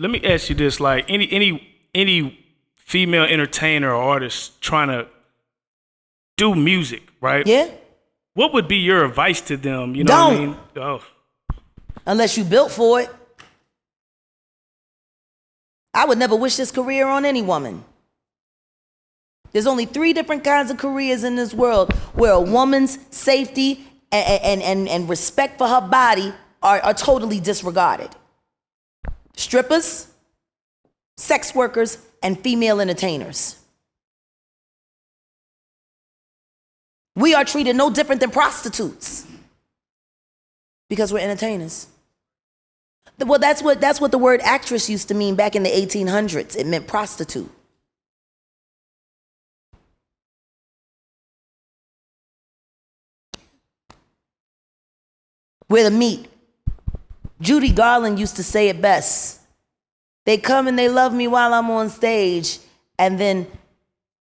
let me ask you this: like any female entertainer or artist trying to do music, right? Yeah. What would be your advice to them? You know what I mean? Oh. Unless you built for it. I would never wish this career on any woman. There's only 3 different kinds of careers in this world where a woman's safety and respect for her body are totally disregarded. Strippers, sex workers, and female entertainers. We are treated no different than prostitutes because we're entertainers. Well, that's what the word actress used to mean back in the 1800s. It meant prostitute. We're the meat. Judy Garland used to say it best. They come and they love me while I'm on stage, and then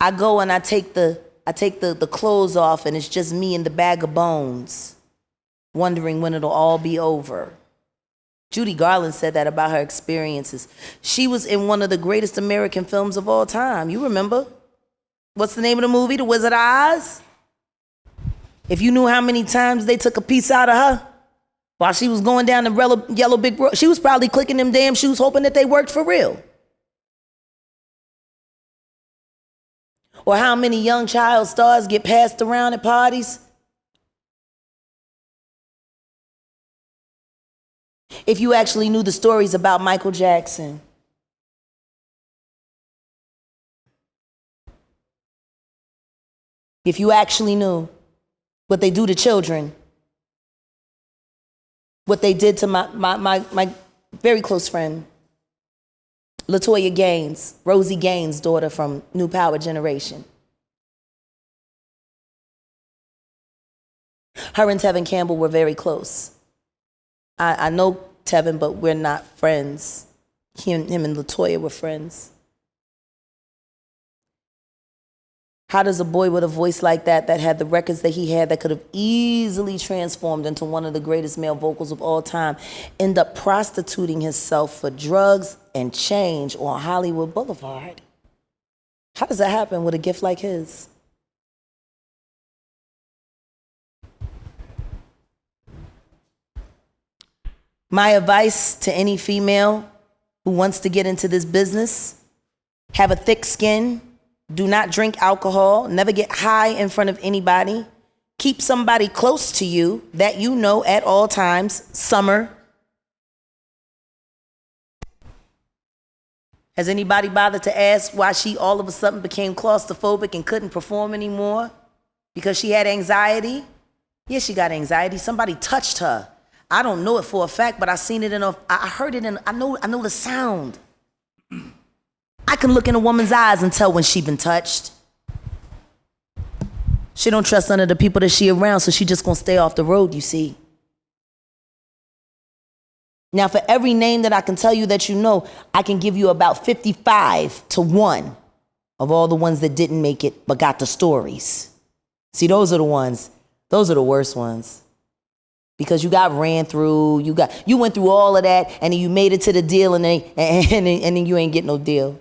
I go and I take the clothes off, and it's just me and the bag of bones, wondering when it'll all be over. Judy Garland said that about her experiences. She was in one of the greatest American films of all time. You remember? What's the name of the movie? The Wizard of Oz? If you knew how many times they took a piece out of her while she was going down the yellow brick road, she was probably clicking them damn shoes hoping that they worked for real. Or how many young child stars get passed around at parties? If you actually knew the stories about Michael Jackson. If you actually knew what they do to children, what they did to my very close friend, LaToya Gaines, Rosie Gaines' daughter from New Power Generation. Her and Tevin Campbell were very close. I know Tevin, but we're not friends. Him and LaToya were friends. How does a boy with a voice like that had the records that he had that could have easily transformed into one of the greatest male vocals of all time, end up prostituting himself for drugs and change on Hollywood Boulevard? How does that happen with a gift like his? My advice to any female who wants to get into this business: have a thick skin. Do not drink alcohol. Never get high in front of anybody. Keep somebody close to you that you know at all times. Summer. Has anybody bothered to ask why she all of a sudden became claustrophobic and couldn't perform anymore? Because she had anxiety? Yeah, she got anxiety. Somebody touched her. I don't know it for a fact, but I seen it I heard it I know the sound. I can look in a woman's eyes and tell when she been touched. She don't trust none of the people that she around, so she just gonna stay off the road, you see. Now, for every name that I can tell you that you know, I can give you about 55 to 1 of all the ones that didn't make it but got the stories. See, those are the worst ones. Because you got ran through, you went through all of that, and then you made it to the deal, and then you ain't get no deal.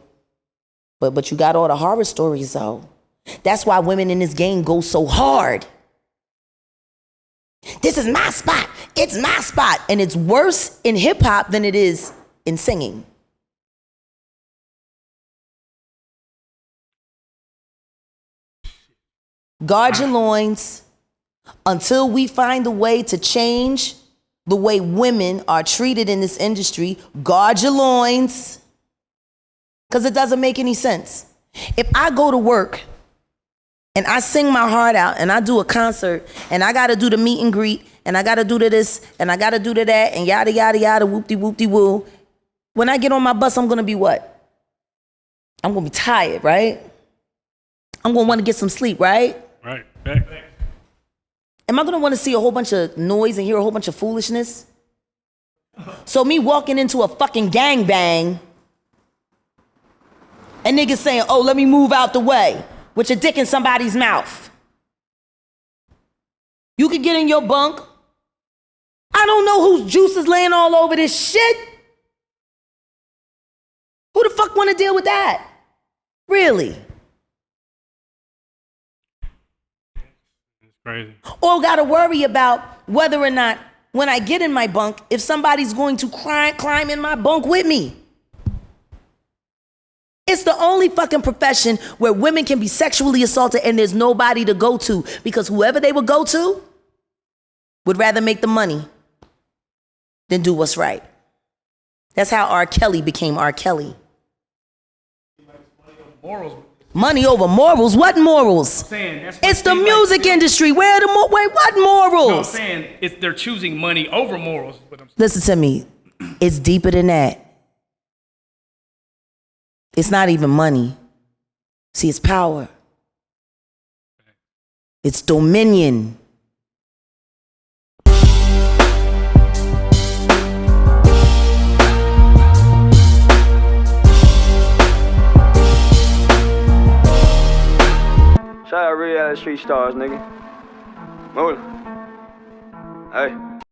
But you got all the horror stories though. That's why women in this game go so hard. This is my spot. It's my spot. And it's worse in hip hop than it is in singing. Guard your loins until we find a way to change the way women are treated in this industry. Guard your loins. Because it doesn't make any sense. If I go to work and I sing my heart out and I do a concert and I got to do the meet and greet and I got to do this and I got to do that and yada, yada, yada, whoop-de-whoop-de-woo, when I get on my bus, I'm going to be what? I'm going to be tired, right? I'm going to want to get some sleep, right? Right. Back. Am I going to want to see a whole bunch of noise and hear a whole bunch of foolishness? So me walking into a fucking gangbang and niggas saying, oh, let me move out the way with your dick in somebody's mouth. You could get in your bunk. I don't know whose juice is laying all over this shit. fuck want to deal with that? Really? It's crazy. Or got to worry about whether or not when I get in my bunk, if somebody's going to climb in my bunk with me. It's the only fucking profession where women can be sexually assaulted and there's nobody to go to, because whoever they would go to would rather make the money than do what's right. That's how R. Kelly became R. Kelly. Money over morals? What morals? It's the music industry. Where the what morals? No, I'm saying they're choosing money over morals. Listen to me. It's deeper than that. It's not even money. See, it's power. It's dominion. Shout out ReallyfeSteetStarz, nigga. Move it. Hey.